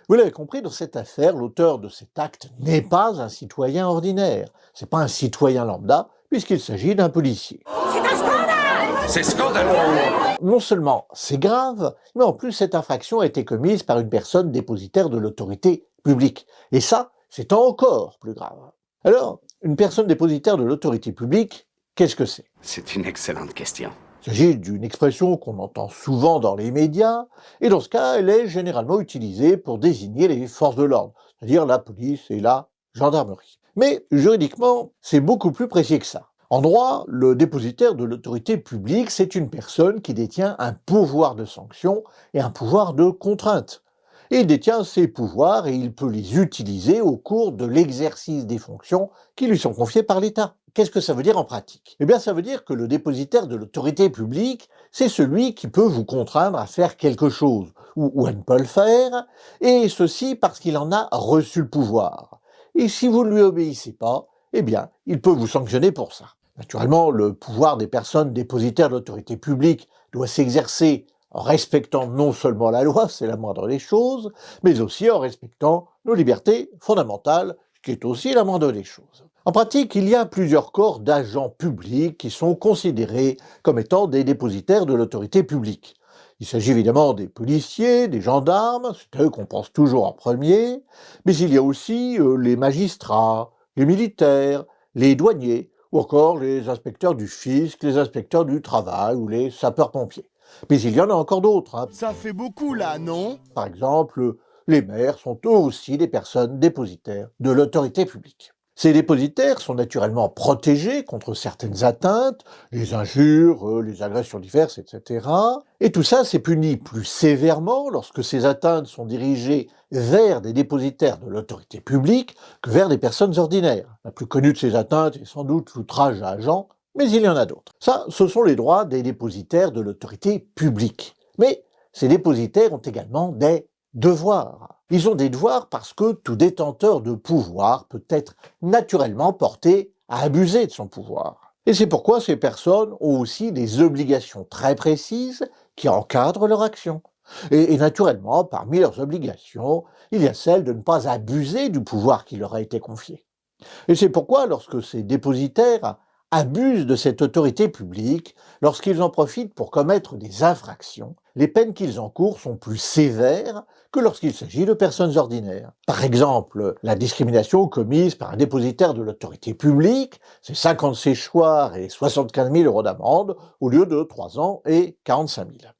Vous l'avez compris, dans cette affaire, l'auteur de cet acte n'est pas un citoyen ordinaire. C'est pas un citoyen lambda, puisqu'il s'agit d'un policier. C'est un scandale! C'est scandaleux! Non seulement c'est grave, mais en plus cette infraction a été commise par une personne dépositaire de l'autorité publique. Et ça, c'est encore plus grave. Alors, une personne dépositaire de l'autorité publique, qu'est-ce que c'est? C'est une excellente question. Il s'agit d'une expression qu'on entend souvent dans les médias, et dans ce cas, elle est généralement utilisée pour désigner les forces de l'ordre, c'est-à-dire la police et la gendarmerie. Mais juridiquement, c'est beaucoup plus précis que ça. En droit, le dépositaire de l'autorité publique, c'est une personne qui détient un pouvoir de sanction et un pouvoir de contrainte. Et il détient ces pouvoirs et il peut les utiliser au cours de l'exercice des fonctions qui lui sont confiées par l'État. Qu'est-ce que ça veut dire en pratique? Eh bien, ça veut dire que le dépositaire de l'autorité publique, c'est celui qui peut vous contraindre à faire quelque chose, ou à ne pas le faire, et ceci parce qu'il en a reçu le pouvoir. Et si vous ne lui obéissez pas, eh bien, il peut vous sanctionner pour ça. Naturellement, le pouvoir des personnes dépositaires de l'autorité publique doit s'exercer en respectant non seulement la loi, c'est la moindre des choses, mais aussi en respectant nos libertés fondamentales, ce qui est aussi la moindre des choses. En pratique, il y a plusieurs corps d'agents publics qui sont considérés comme étant des dépositaires de l'autorité publique. Il s'agit évidemment des policiers, des gendarmes, c'est à eux qu'on pense toujours en premier, mais il y a aussi les magistrats, les militaires, les douaniers, ou encore les inspecteurs du fisc, les inspecteurs du travail ou les sapeurs-pompiers. Mais il y en a encore d'autres. Hein. Ça fait beaucoup là, non? Par exemple, les maires sont eux aussi des personnes dépositaires de l'autorité publique. Ces dépositaires sont naturellement protégés contre certaines atteintes, les injures, les agressions diverses, etc. Et tout ça, c'est puni plus sévèrement lorsque ces atteintes sont dirigées vers des dépositaires de l'autorité publique que vers des personnes ordinaires. La plus connue de ces atteintes est sans doute l'outrage à agent, mais il y en a d'autres. Ça, ce sont les droits des dépositaires de l'autorité publique. Mais ces dépositaires ont également des devoirs. Ils ont des devoirs parce que tout détenteur de pouvoir peut être naturellement porté à abuser de son pouvoir. Et c'est pourquoi ces personnes ont aussi des obligations très précises qui encadrent leur action. Et naturellement, parmi leurs obligations, il y a celle de ne pas abuser du pouvoir qui leur a été confié. Et c'est pourquoi, lorsque ces dépositaires abusent de cette autorité publique, lorsqu'ils en profitent pour commettre des infractions, les peines qu'ils encourent sont plus sévères que lorsqu'il s'agit de personnes ordinaires. Par exemple, la discrimination commise par un dépositaire de l'autorité publique, c'est 50 séchoirs et 75 000 € d'amende au lieu de 3 ans et 45 000.